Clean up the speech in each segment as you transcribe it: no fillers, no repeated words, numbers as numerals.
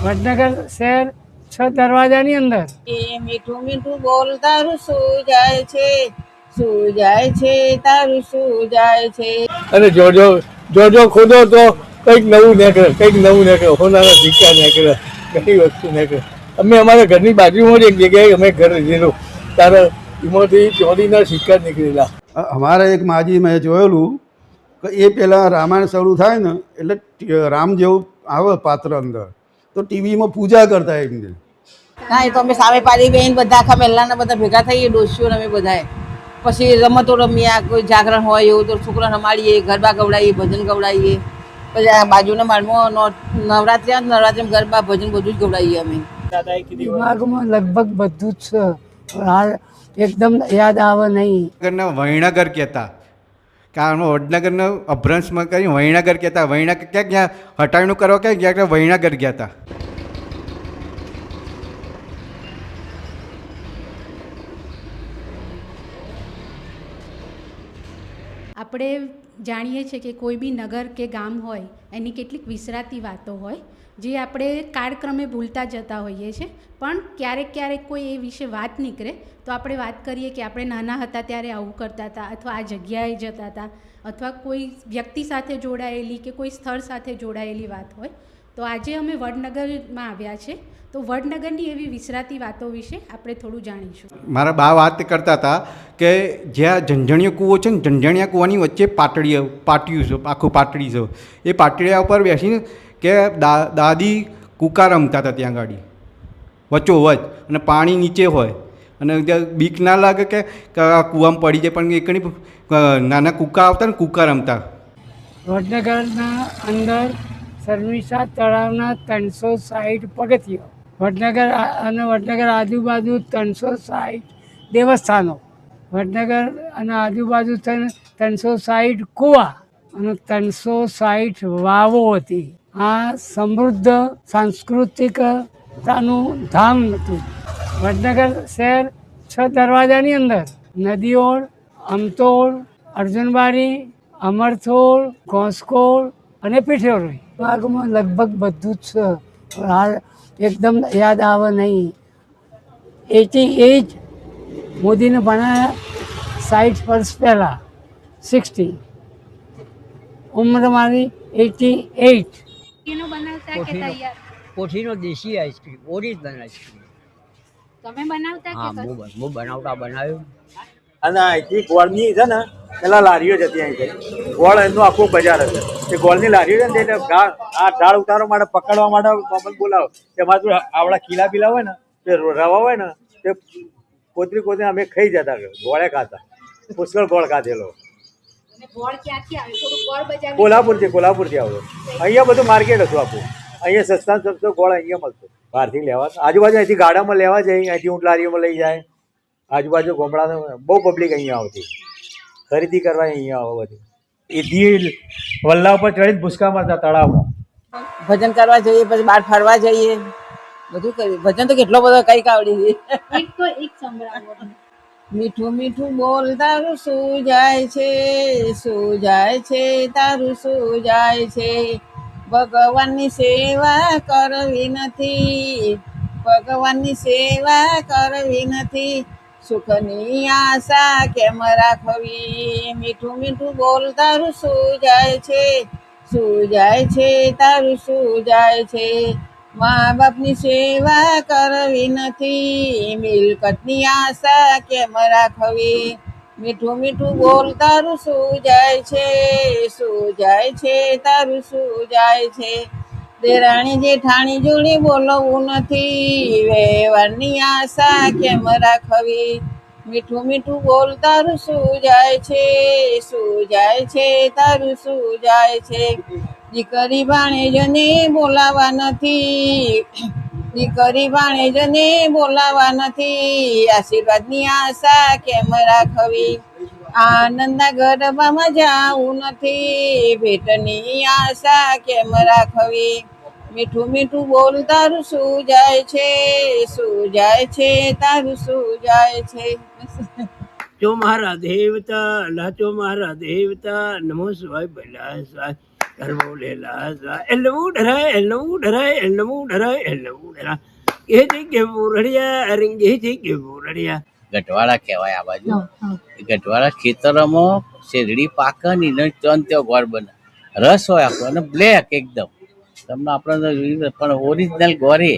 વડનગર શહેર 6 દરવાજાની અંદર મીઠું મીઠું બોલ તારું શું જાય છે, શું જાય છે, તારું શું જાય છે. અને જો ખોદો તો કંઈક નવું નીકળે હોનારા સિક્કા નીકળે, ઘણી વસ્તુ નીકળે. અમે અમારા ઘરની બાજુમાં જ એક જગ્યાએ અમે ઘર લીધેલું, ત્યારે એમાંથી ચોરીના સિક્કા નીકળેલા. અમારા એક માજી મેં જોયેલું કે એ પહેલાં રામાયણ શરૂ થાય ને એટલે રામ જેવું આવે પાત્ર અંદર, તો ટીવીમાં પૂજા કરતા એમને. ના, એ તો અમે સામે પાડી બેન બધા આખા મહેલાના બધા ભેગા થઈએ, ડોસીઓ અમે બધાએ પછી રમતો રમીએ, કોઈ જાગરણ હોય એવું તો છોકરા રમાડીએ, ગરબા ગવડાવીએ, ભજન ગવડાવીએ. પછી આ બાજુના માળમાં નવરાત્રિમાં ગરબા ભજન બધું જ ગવડાવીએ અમે. દિમાગમાં લગભગ બધું જ છે, હાલ એકદમ યાદ આવે નહીં. વહીણગર કહેતા, કારણ વડનગરનો અભ્રંશમાં કરી વહીણગર કહેતા. વહીણગર ક્યાં ગયા હટાવણું કરવા ક્યાં ગયા કે વહીણગર ગયા હતા. આપણે જાણીએ છીએ કે કોઈ બી નગર કે ગામ હોય એની કેટલીક વિસરાતી વાતો હોય જે આપણે કાળક્રમે ભૂલતા જતા હોઈએ છીએ, પણ ક્યારેક કોઈ એ વિશે વાત નીકળે તો આપણે વાત કરીએ કે આપણે નાના હતા ત્યારે આવું કરતા હતા, અથવા આ જગ્યાએ જતા હતા, અથવા કોઈ વ્યક્તિ સાથે જોડાયેલી કે કોઈ સ્થળ સાથે જોડાયેલી વાત હોય. તો આજે અમે વડનગરમાં આવ્યા છે, તો વડનગરની એવી વિસરાતી વાતો વિશે આપણે થોડું જાણીશું. મારા બા વાત કરતા હતા કે જ્યાં ઝંઝણીયો કૂવો છે ને, ઝંઝણિયા કૂવાની વચ્ચે પાટિયું છે, આખું પાટડી છે. એ પાટડિયા ઉપર બેસીને કે દાદી કૂકા રમતા હતા ત્યાં ગાડી વચ્ચોવચ, અને પાણી નીચે હોય અને બીક ના લાગે કે કૂવામાં પડી જાય, પણ એકની નાના કૂકા આવતા ને કૂકા રમતા. વડનગરના અંદર શર્મિષ્ઠા તળાવના 360 પગથિયા, વડનગર અને વડનગર આજુબાજુ 360 દેવસ્થાનો, વડનગર અને આજુબાજુ થઈને 360 કૂવા અને 360 વાવો હતી. આ સમૃદ્ધ સાંસ્કૃતિકતાનું ધામ હતું. વડનગર શહેર 6 દરવાજાની અંદર નદીઓળ, અમતોળ, અર્જુનબારી, અમરથોળ, ઘોંસકોળ અને પીઠેરોઈ. ભાગમાં લગભગ બધું જ છે, હાલ એકદમ યાદ આવે નહીં. 88 મોદીને બનાવ્યા, 60 વર્ષ પહેલાં 60, ઉંમર મારી 88. કોઠીનો દેશી આઈસ્ક્રીમ, ઓરિજિનલ આઈસ્ક્રીમ. તમે બનાવતા હા, હું બનાવ્યું. અને અહીંથી ગોળની છે ને પેલા લારીઓ જતી અહીંથી ગોળ, એનું આખું બજાર હશે. એ ગોળની લારીઓ છે ને એટલે આ ઢાળ ઉતારવા માટે, પકડવા માટે મમ્મી બોલાવો. એમાં જો આવડા ખીલા પીલા હોય ને, તે રવા હોય ને, તે કોતરી અમે ખાઈ જતા, ગોળે ખાતા, પુષ્કળ ગોળ ખાધેલો. કોલ્હાપુરથી આવ્યો. અહીંયા બધું માર્કેટ હતું આખું. અહીંયા સસ્તો ગોળ અહીંયા મળતો, બહારથી લેવા. આજુબાજુ અહીંથી ગાડામાં લેવા જાય, અહીંથી ઊંટ લારીઓમાં લઈ જાય. આજુબાજુ ગામડાનો બહુ પબ્લિક અહીંયા આવતી, ખરીદી કરવા અહીંયા આવે બધી. એથી વલ્લા ઉપર ચડીને ભૂસકા મારતા તળાવમાં. ભજન કરવા જઈએ, પછી બહાર ફરવા જઈએ, બધું કરીએ. ભજન તો કેટલો બધો કઈક આવડી જાય. મીઠું મીઠું બોલ તારું શું જાય છે, શું જાય છે, તારું શું જાય છે. ભગવાનની સેવા કરવી નથી, ભગવાનની સેવા કરવી નથી, સુખની આશા કેમ રાખવી. મીઠું મીઠું બોલ તારું શું જાય છે, શું જાય છે, તારું શું જાય છે. મા બાપની સેવા કરવી નથી, મિલકતની આશા કેમ રાખવી. મીઠું મીઠું બોલ તારું શું જાય છે, શું જાય છે, તારું શું જાય છે. દેરાણી જેઠાણી જોડે બોલવું નથી, વ્યવહારની આશા કેમ રાખવી. મીઠું મીઠું બોલ તારું શું જાય છે, શું જાય છે, તારું શું જાય છે. દીકરી ભાણેજને બોલાવા નથી, દીકરી ભાણેજને બોલાવા નથી, આશીર્વાદની આશા કેમ રાખવી. આનંદના ગરબામાં જાવું નથી, ભેટની આશા કેમ રાખવી. મીઠું મીઠું બોલ તારું શું જાય છે, શું જાય છે, તારું શું જાય છે. જો મારા દેવતા, નાચો મારા દેવતા, નમો શિવાય ભલા. ગરબોલેલા એલવું ડરાય એલવું ડરાય એલવું ડરાય એલવું ડરા એ જગ્યે બુરડિયા રીંગે જગ્યે બુરડિયા. ગઢવાડા કહેવાય આ બાજુ. એ ગઢવાડા ખેતરોમાં શેરડી પાકે ને એને ચોન ત્યાં ગોળ બને, રસ હોય આખો અને બ્લેક એકદમ. તમને આપણે તો જોયું પણ ઓરિજિનલ ગોરે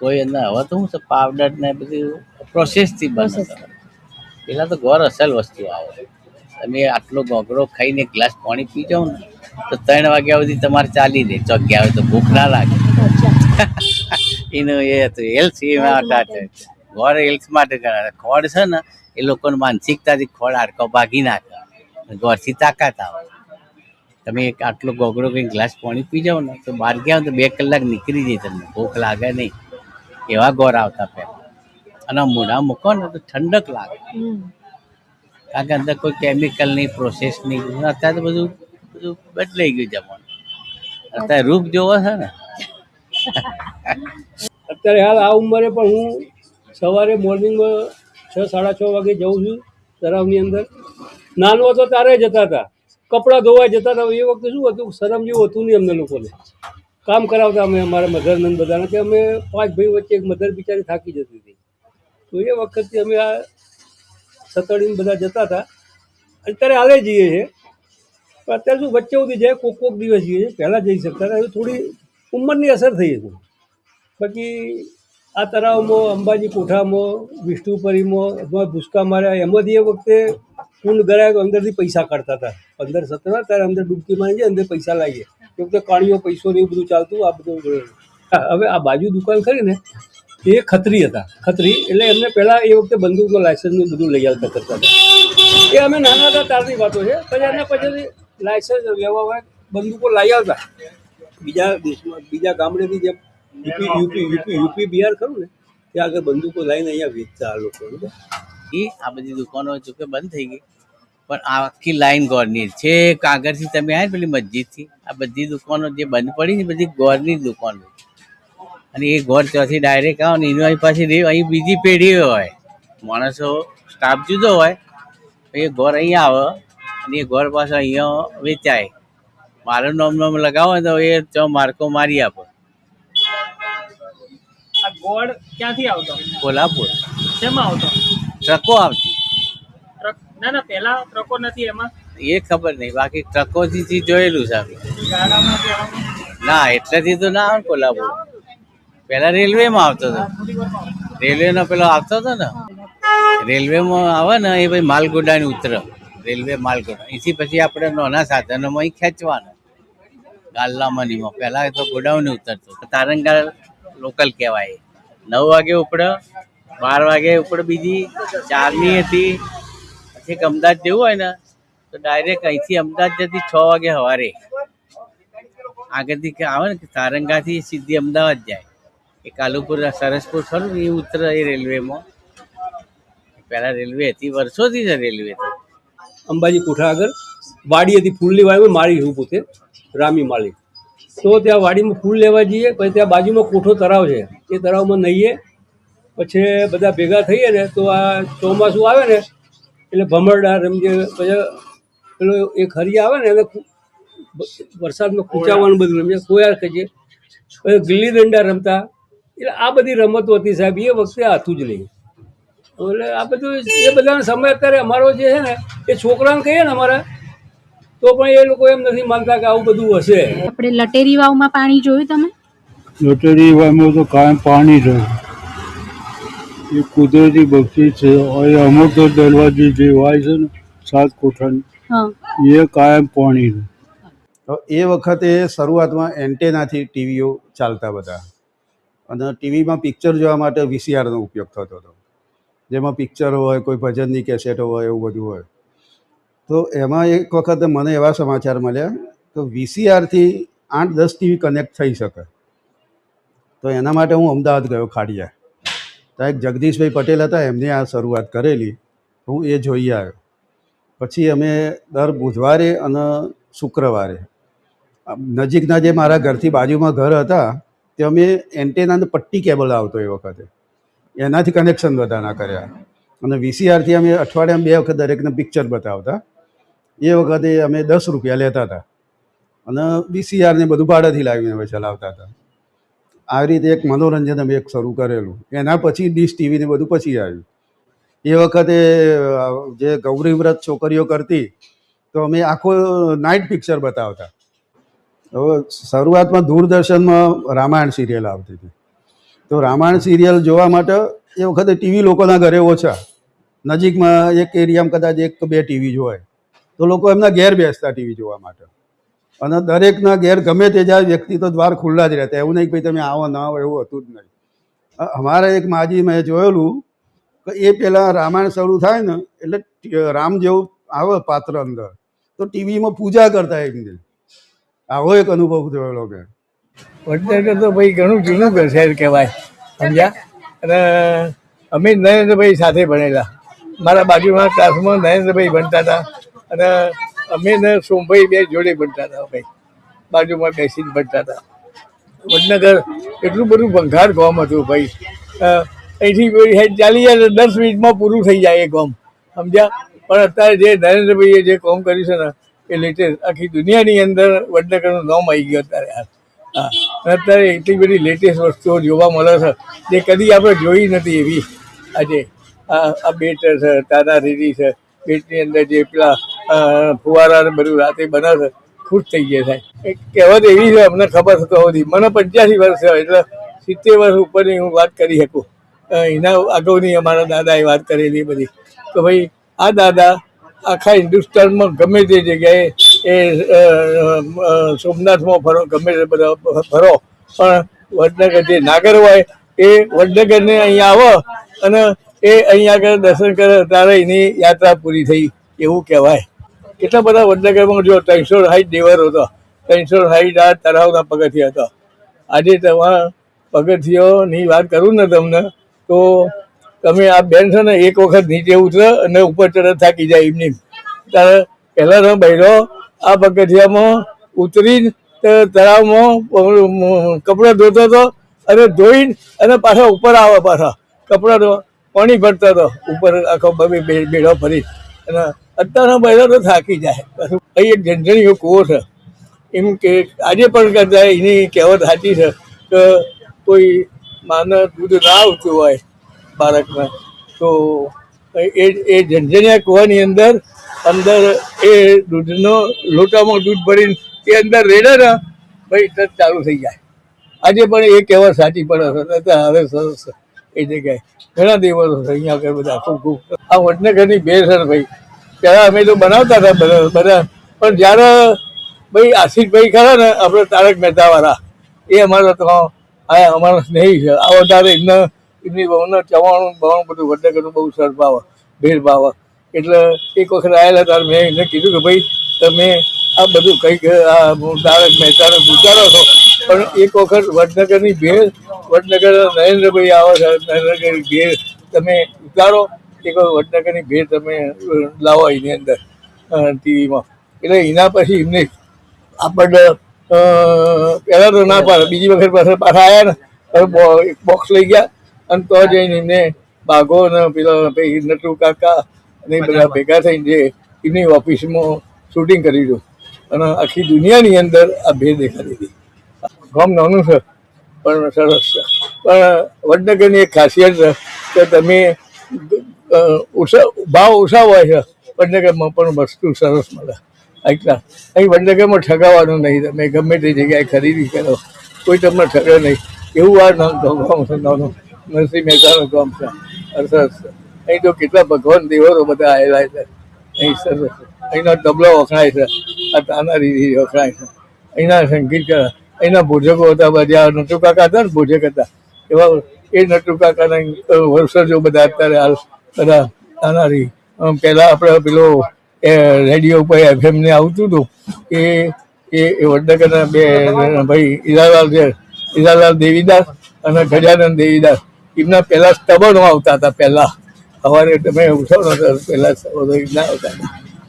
કોઈ અંદર હવે તો શું છે પાવડર ને બધું પ્રોસેસથી બને. પેલા તો ગોળ અસલ વસ્તુ આવે. તમે આટલો ગોગડો ખાઈને એક ગ્લાસ પાણી પી જાઓ ને તો 3 વાગ્યા સુધી તમારે ચાલી દે. ચોગ્યા હોય તો ભૂખ ના લાગે. એનું એ હતું હેલ્થ એ માટે ગોળ હેલ્થ માટે કરે. ખોળ છે ને એ લોકોની માનસિકતાથી ખોળ હાડકો ભાગી નાખે, ગોળથી તાકાત આવે. તમે એક આટલો ગોગડો કંઈ ગ્લાસ પાણી પી જાઓ ને તો બહાર ગયા તો 2 કલાક નીકળી જાય, તમને ભૂખ લાગે નહીં. એવા ગોળ આવતા પહેલાં. અને મોઢા મૂકો ને તો ઠંડક લાગે, કારણ કે અંદર કોઈ કેમિકલ નહીં, પ્રોસેસ નહીં. અત્યારે તો બધું બદલાઈ ગયું જમાનું. અત્યારે રૂપ જોવો છે ને. અત્યારે હાલ આ ઉંમરે પણ હું સવારે મોર્નિંગમાં 6-6:30 વાગે જાઉં છું તળાવની અંદર. નાનો હતો ત્યારે જતા હતા, કપડાં ધોવા જતા હતા. એ વખતે શું હતું, શરમ જેવું હતું નહીં અમને લોકોને. કામ કરાવતા અમે અમારા મધરને બધાને, કે અમે 5 ભાઈ વચ્ચે એક મધર બિચારી થાકી જતી હતી. તો એ વખતથી અમે આ સતડીને બધા જતા હતા. અત્યારે હાલે જઈએ છીએ, પણ અત્યારે શું વચ્ચે સુધી જાય, કોક દિવસ જઈએ છીએ. પહેલાં જઈ શકતા હતા, હવે થોડી ઉંમરની અસર થઈ હતી. બાકી આ તળાવમાં, અંબાજી કોઠામાં, વિષ્ણુપરીમાં અથવા ભૂસકા માર્યા એમાંથી એ વખતે કુંડ ગરાય તો અંદરથી પૈસા કાઢતા હતા. 15-17 ત્યારે અંદર ડૂબકી મારી જાય, અંદર પૈસા લાવીએ. એ વખતે કાણીઓ પૈસો ને એવું બધું ચાલતું. આ બધું હવે આ બાજુ દુકાન કરી ને એ ખત્રી હતા. ખત્રી એટલે એમને પહેલાં એ વખતે બંદૂકનો લાયસન્સનું બધું લઈ આવતા કરતા હતા. એ અમે નાના હતા ત્યારની વાતો છે. પછી એના પછી લાયસન્સ લેવા હોય બંદૂકો લાવી આવતા બીજા દેશમાં, બીજા ગામડેથી. જેમ યુપી બિહાર ખરું ને ત્યાં આગળ બંદૂકો લાવીને અહીંયા વેચતા આ લોકો. આ બધી દુકાનો જોકે બંધ થઈ ગઈ, પણ આખી લાઈન ગોળની છે. કાગળથી તમે આવ્યા પેલી મસ્જિદથી, આ બધી દુકાનો જે બંધ પડી ને બધી ગોળની દુકાનો. અને એ ગોળ ત્યાંથી ડાયરેક્ટ આવો ને એની પાછી અહીં બીજી પેઢી હોય, માણસો સ્ટાફ જુદો હોય. એ ગોળ અહીંયા આવે અને એ ગોળ પાછો અહીંયા વેચાય. મારું નામ લગાવો તો એ માર્કો મારી આપે. આ ગોળ ક્યાંથી આવતો? કોલ્હાપુર. શેમાં આવતો? ટ્રકો આવતી. ટ્રક? ના પહેલા ટ્રકો નથી એમાં. એ ખબર નહીં, બાકી ટ્રકોથી જોયેલું છે. ગાડામાંથી આવતો? ના, એટલેથી તો ના આવે ને કોલ્હાપુર. પહેલા રેલવેમાં આવતો હતો. રેલવેનો પેલો આવતો હતો ને, રેલવેમાં આવે ને એ ભાઈ માલગોડાની ઉતરે. રેલવે માલગોડા અહીંથી પછી આપણે નાના સાધનોમાં અહીં ખેંચવાનું ગાલ્લામાં નીમાં. પહેલાં તો ગોડાઉન ઉતરતો. તારંગા લોકલ કહેવાય. 9 વાગે ઉપડે, 12 વાગે ઉપડે બીજી, 4ની હતી. પછી અમદાવાદ જવું હોય ને તો ડાયરેક્ટ અહીંથી અમદાવાદ જતી 6 વાગે સવારે. આગળથી આવે ને તારંગાથી સીધી અમદાવાદ જાય. એ કાલુપુર સરસપુર ખરું ને એ ઉતરે એ રેલવેમાં. પહેલાં રેલવે હતી, વર્ષોથી છે રેલવે. તો અંબાજી કોઠા આગળ વાડી હતી, ફૂલની વાડીમાં મારી હું પોતે રામી માળી. તો ત્યાં વાડીમાં ફૂલ લેવા જઈએ. પછી ત્યાં બાજુમાં કોઠો તળાવ છે, એ તળાવમાં નહીએ. પછી બધા ભેગા થઈએ ને તો આ ચોમાસું આવે ને એટલે ભમરડા રમીએ. પછી પેલો એક હરિયા આવે ને એને વરસાદમાં કૂચાવાનું બધું રમીએ, કોયાર કહીએ. પછી ગિલ્લી દંડા રમતા. એટલે આ બધી રમતો હતી સાહેબ. એ વખતે હતું જ નહીં. એટલે આ બધું એ બધાનો સમય અત્યારે અમારો જે છે ને એ છોકરાને કહીએ ને અમારા, તો પણ એ લોકો એમ નથી માનતા કે આવું બધું હશે. આપણે લટેરી વાવમાં પાણી જોયું તમે? લટેરી વાવમાં તો કાયમ પાણી રહે. એ કુદરતી બક્ષી છે. અમુક તો દરવાજી જે હોય છે ને 7 કોઠાની, એ કાયમ પાણી રહે. તો એ વખતે શરૂઆતમાં એન્ટેનાથી ટીવીઓ ચાલતા બધા, અને ટીવીમાં પિક્ચર જોવા માટે VCRનો ઉપયોગ થતો હતો, જેમાં પિક્ચર હોય, કોઈ ભજનની કેસેટો હોય, એવું બધું હોય. તો એમાં એક વખત મને એવા સમાચાર મળ્યા કે VCRથી 8-10 ટીવી કનેક્ટ થઈ શકે. તો એના માટે હું અમદાવાદ ગયો, ખાડિયા. ત્યાં એક જગદીશભાઈ પટેલ હતા, એમને આ શરૂઆત કરેલી. હું એ જોઈ આવ્યો. પછી અમે દર બુધવારે અને શુક્રવારે નજીકના જે મારા ઘરથી બાજુમાં ઘર હતા તે અમે એન્ટેનાને પટ્ટી કેબલ આવતો એ વખતે એનાથી કનેક્શન બધાના કર્યા. અને VCRથી અમે અઠવાડિયામાં 2 વખત દરેકને પિક્ચર બતાવતા. એ વખતે અમે 10 રૂપિયા લેતા હતા. અને VCR ને બધું ભાડેથી લાવીને હવે ચલાવતા હતા. આવી રીતે એક મનોરંજન અમે એક શરૂ કરેલું. એના પછી ડીશ ટીવી ને બધું પછી આવ્યું. એ વખતે જે ગૌરી વ્રત છોકરીઓ કરતી તો અમે આખો નાઇટ પિક્ચર બતાવતા. હવે શરૂઆતમાં દૂરદર્શનમાં રામાયણ સિરિયલ આવતી હતી. તો રામાયણ સિરિયલ જોવા માટે એ વખતે ટીવી લોકોના ઘરે ઓછા, નજીકમાં એક એરિયામાં કદાચ 1 કે 2 ટીવી જોવાય, તો લોકો એમના ઘેર બેસતા ટીવી જોવા માટે. અને દરેકના ઘેર ગમે તે જાય વ્યક્તિ તો દ્વાર ખુલ્લા જ રહેતા, એવું નહીં કે ભાઈ તમે આવો ના આવો એવું હતું જ નહીં. અમારા એક માજી મેં જોયેલું કે એ પહેલાં રામાયણ શરૂ થાય ને એટલે રામ જેવું આવે પાત્ર અંદર, તો ટીવીમાં પૂજા કરતા એમની. આવો એક અનુભવ જોયેલો કે વડનગર તો ભાઈ ઘણું જૂનું શહેર કહેવાય, સમજ્યા. અને અમે નરેન્દ્રભાઈ સાથે ભણેલા. મારા બાજુમાં ક્લાસમાં નરેન્દ્રભાઈ ભણતા હતા અને અમે ને સોમભાઈ બે જોડે ભણતા હતા. ભાઈ બાજુમાં બેસીને ભણતા હતા. વડનગર એટલું બધું ભંગાર ગામ હતું ભાઈ. અહીંથી ચાલી જાય 10 મિનિટમાં પૂરું થઈ જાય એ ગામ, સમજ્યા. પણ અત્યારે જે નરેન્દ્રભાઈએ જે કામ કર્યું છે ને એ લેટેસ્ટ આખી દુનિયાની અંદર વડનગરનું નામ આવી ગયું અત્યારે. હા, અત્યારે એટલી બધી લેટેસ્ટ વસ્તુઓ જોવા મળે છે જે કદી આપણે જોઈ નથી એવી. આજે આ બેટ છે, તાના રીરી છે, બેટની અંદર જે પેલા ફુવારા બધું રાતે બને છે, ખુશ થઈ ગયા થાય. એક કહેવત એવી છે, અમને ખબર થતો હતી. મને 85 વર્ષ છે, એટલે 70 વર્ષ ઉપરની હું વાત કરી શકું. એના અગાઉની અમારા દાદાએ વાત કરેલી બધી. તો ભાઈ આ દાદા આખા હિન્દુસ્તાનમાં ગમે તે જગ્યાએ સોમનાથમાં ફરો, ગમે તે બધા ફરો, પણ વડનગર જે નાગર હોય એ વડનગરને અહીંયા આવો અને એ અહીંયા આગળ દર્શન કરે ત્યારે એની યાત્રા પૂરી થઈ એવું કહેવાય. કેટલા બધા વડનગરમાં જો 360 દેવરો હતો, 360 આ તળાવના પગથિયા હતા. આજે તમારા પગથિયાની વાત કરું ને તમને તો તમે આ બેન છે ને એક વખત નીચે ઉતરે અને ઉપર તરત થાકી જાય એમની. ત્યારે પહેલાંનો બૈરો આ પગથિયામાં ઉતરીને તળાવમાં કપડાં ધોતો હતો અને ધોઈને અને પાછા ઉપર આવે, પાછા કપડાં પાણી ભરતો હતો ઉપર આખો બેડો ફરી. અને અત્યારનો બૈરો તો થાકી જાય. અહીં એક ઝંઝણીયો કૂવો છે, એમ કે આજે પણ કરતા એની કહેવત સાચી છે કે કોઈ માને દૂધ ના આવતું હોય બાળકને તો એ ઝંઝણિયા કૂવાની અંદર એ દૂધનો લોટામાં દૂધ ભરીને એ અંદર રેડે ને ભાઈ તરત ચાલુ થઈ જાય. આજે પણ એ કહેવત સાચી પડે છે. હવે સરસ એ જગ્યાએ ઘણા દિવસો અહીંયા આગળ બધા ખૂબ ખૂબ આ વડનગરની બેર છે ભાઈ. પહેલાં અમે તો બનાવતા હતા બધા, પણ જ્યારે ભાઈ આશિષભાઈ ખરા ને આપણે તારક મહેતાવાળા, એ અમારા તો અમારા સ્નેહી છે. આ વધારે એમની બહુને ચવાણું બધું વડનગરનું બહુ સરસ ભાવે, ભેર ભાવે. એટલે એક વખત આવેલા ત્યારે મેં એમને કીધું કે ભાઈ તમે આ બધું કંઈક આ તારક મહેતાને પૂછાડો છો, પણ એક વખત વડનગરની ભેર, વડનગર નરેન્દ્રભાઈ આવે છે, નરેન્દ્રગરની ભેર તમે ઉતારો. એક વડનગરની ભેર તમે લાવો એની અંદર ટીવીમાં. એટલે એના પછી એમને આપણને પહેલાં તો ના પાડે, બીજી વખત પાછા આવ્યા ને એક બોક્સ લઈ ગયા અને તો જઈને એમને બાઘો ને પેલા ભાઈ નટુ કાકા અને બધા ભેગા થઈને જે એમની ઓફિસમાં શૂટિંગ કરી દીધું અને આખી દુનિયાની અંદર આ ભેર દેખાડી હતી. ગામ નાનું છે પણ સરસ છે. પણ વડનગરની એક ખાસિયત છે કે તમે ભાવ ઓછા હોય છે વડનગરમાં, પણ વસ્તુ સરસ મળે. એટલા અહીં વડનગરમાં ઠગાવવાનું નહીં. તમે ગમે તે જગ્યાએ ખરીદી કરો કોઈ તમને ઠગે નહીં. એવું આ ગામ છે નાનું, નરસિંહ મહેતાનું ગામ છે, સરસ છે. અહીં તો કેટલા ભગવાન દેવરો બધા આવેલા છે. અહીં સરસ અહીંનો તબલો વખણાય છે, આ તાના રીરી વખણાય છે. અહીંના સંગીત અહીંના ભોજકો હતા બધા, નટુ કાકા હતા ને ભોજક હતા, એવા એ નટુ કાકાના વર્ષો બધા અત્યારે હાલ બધા તાના રીરી. પહેલાં આપણે પેલો રેડિયો ઉપર FM ને આવતું હતું એ વડનગરના બે ભાઈ હીરાલાલ દેવીદાસ અને ગજાનંદ દેવીદાસ, એમના પહેલાં સ્તબનો આવતા હતા. પહેલાં સવારે તમે ઉઠો ને પહેલાં સ્તબનો ના આવતા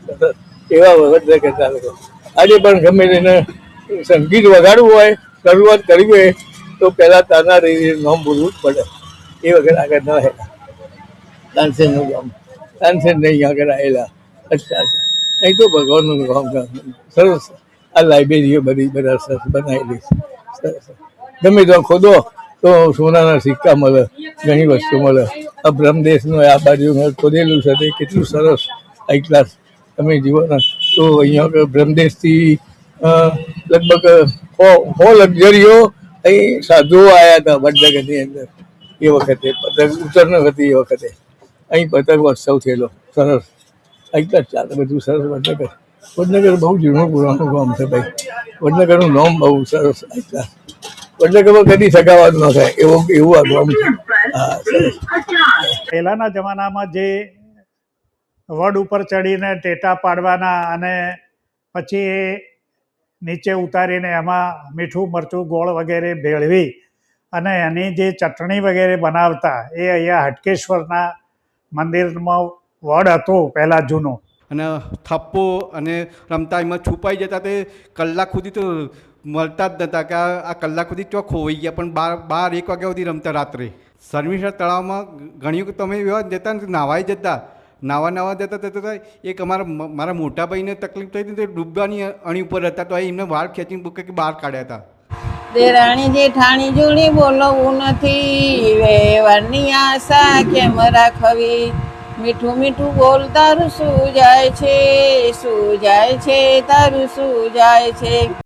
હતા. એવા વડનગર ચાલે. આજે પણ ગમે તેને સંગીત વગાડવું હોય, શરૂઆત કરવી હોય તો પહેલાં તાના રીરી નામ બોલવું જ પડે. એ વગર આગળ ન હેલા. તાનસેનનું ગામ, તાનસેન નહીં આગળ આવેલા. અચ્છા અચ્છા. અહીં તો ભગવાનનું ગામ સરસ. આ લાઇબ્રેરીઓ બધી બધા સરસ બનાવેલી સરસ. ગમે તો ખોદો તો સોનાના સિક્કા મળે, ઘણી વસ્તુ મળે. આ બ્રહ્મદેશનું આ બાજુ ખોદેલું છે તે કેટલું સરસ હાઈ ક્લાસ તમે જુઓ ને. તો અહીંયા બ્રહ્મદેશથી લગભગ 100 લક્ઝરીઓ અહીં સાધુઓ આવ્યા હતા વડનગરની અંદર એ વખતે. પતંગ ઉત્તર હતી એ વખતે અહીં પતંગ ઉત્સવ થયેલો સરસ હાઈ ક્લાસ ચાલે બધું સરસ. વડનગર બહુ જૂનું પુરાણું ગામ છે ભાઈ. વડનગરનું નામ બહુ સરસ હાઈ ક્લાસ. વડનગરમાં કદી સગાવાનું ન થાય એવું આ ગામ છે. હા સરસ. પહેલાંના જમાનામાં જે વડ ઉપર ચડીને ટેટા પાડવાના અને પછી એ નીચે ઉતારીને એમાં મીઠું મરચું ગોળ વગેરે ભેળવી અને એની જે ચટણી વગેરે બનાવતા એ અહીંયા હાટકેશ્વરના મંદિરમાં વડ હતો પહેલાં જૂનો. અને થપ્પો અને રમતા એમાં છુપાઈ જતા તે કલાક સુધી તો મળતા જ નહોતા કે આ કલાક સુધી ચોક ખોવાઈ ગયા. પણ 12-1 વાગ્યા સુધી રમતા રાત્રે. શર્મિષ્ઠા તળાવમાં ઘણી વખત તમે એવા જતા ને નાવાઈ જતા, નાવા જતા એક મારા મોટા ભાઈને તકલીફ થઈ હતી તો ડૂબવાની અણી ઉપર હતા તો એમને વાળ ખેંચીને કે બહાર કાઢ્યા હતા. દેરાણી જેઠાણી જોડી બોલવું નથી, વેવાની આશા કેમ રાખવી, મીઠું મીઠું બોલ તારું શું જાય છે તારું શું જાય છે.